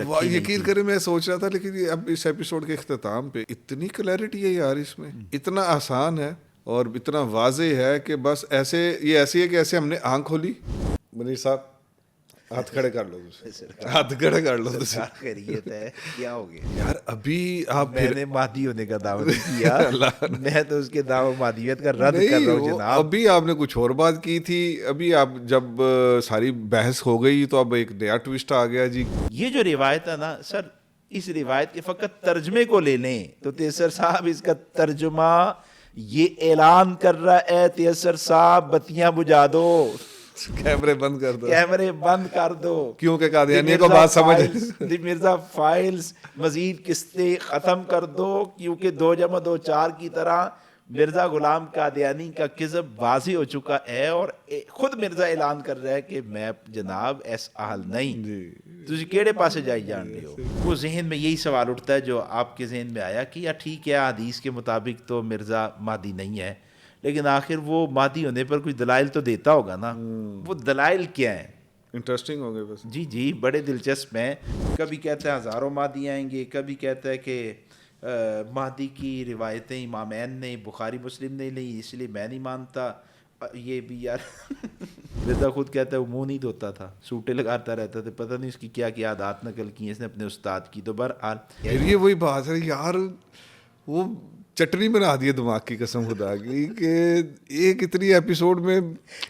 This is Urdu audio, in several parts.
رکھی نہیں یقین تھی. کریں میں سوچ رہا تھا لیکن یہ اب اس ایپیسوڈ کے اختتام پہ اتنی کلیئرٹی ہے یار اس میں, اتنا آسان ہے اور اتنا واضح ہے کہ بس ایسے یہ ایسی ہے کہ ایسے ہم نے آنکھ کھولی. منیر صاحب ہاتھ کھڑے کر لو, ہاتھ کھڑے کر لو. خیریت ہے, کیا ہو گیا یار ابھی آپ میں نے مادی ہونے کا دعویٰ نہیں کیا, میں تو اس کے دعوی مادیت کا رد کر رہا ہوں جناب. ابھی آپ نے کچھ اور بات کی تھی, ابھی آپ جب ساری بحث ہو گئی تو اب ایک نیا ٹوسٹ آ گیا جی. یہ جو روایت ہے نا سر, اس روایت کے فقط ترجمے کو لے لیں تو تیسر صاحب اس کا ترجمہ یہ اعلان کر رہا ہے, تیسر صاحب بتیاں بجھا دو, کیمرے بند کر دو, کیمرے بند کر دو, کیونکہ قادیانی کو بات سمجھ دی مرزا فائلز مزید قسطیں ختم کر دو, کیونکہ 2+2=4 کی طرح مرزا غلام قادیانی کا کذب واضح ہو چکا ہے, اور خود مرزا اعلان کر رہا ہے کہ میں جناب ایس اہل نہیں, تجھے کیڑے پاسے جائی جان رہے ہو. وہ ذہن میں یہی سوال اٹھتا ہے جو آپ کے ذہن میں آیا کہ یار ٹھیک ہے حدیث کے مطابق تو مرزا مہدی نہیں ہے, لیکن آخر وہ مہدی ہونے پر کچھ دلائل تو دیتا ہوگا نا, وہ دلائل کیا ہیں؟ انٹرسٹنگ ہو گئے بس. جی بڑے دلچسپ ہیں. کبھی کہتا ہے ہزاروں مہدی آئیں گے, کبھی کہتا ہے کہ مہدی کی روایتیں امامین نے بخاری مسلم نے لی اس لیے میں نہیں مانتا. یہ بھی یار مرزا خود کہتا ہے وہ منہ نہیں دھوتا تھا, سوٹے لگاتا رہتا تھا, پتہ نہیں اس کی کیا کیا عادات نقل کی ہیں اس نے اپنے استاد کی. تو بہرحال پھر یہ وہی بات ہے یار, وہ چٹنی بنا دی دماغ کی قسم خدا کی کہ ایک اتنی ایپیسوڈ میں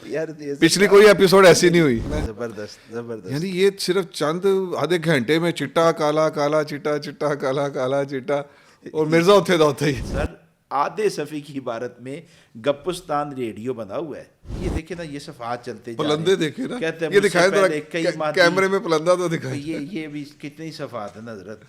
یار پچھلی کوئی ایپیسوڈ ایسی نہیں ہوئی. زبردست. یعنی یہ صرف چند آدھے گھنٹے میں چٹا کالا کالا چٹا چٹا کالا کالا چٹا, اور مرزا اتھے دا اتھے ہی. سر آدھے صفحے کی عبارت میں گپستان ریڈیو بنا ہوا ہے. یہ دیکھیں نا, یہ صفحات چلتے جا رہے ہیں, پلندے دیکھے نا, کہتے ہیں یہ مجھ سے دکھائے پہلے کئی ذرا مہدی, کیمرے میں پلندہ تو دکھائے. یہ بھی کتنی صفحات ہیں نا حضرت.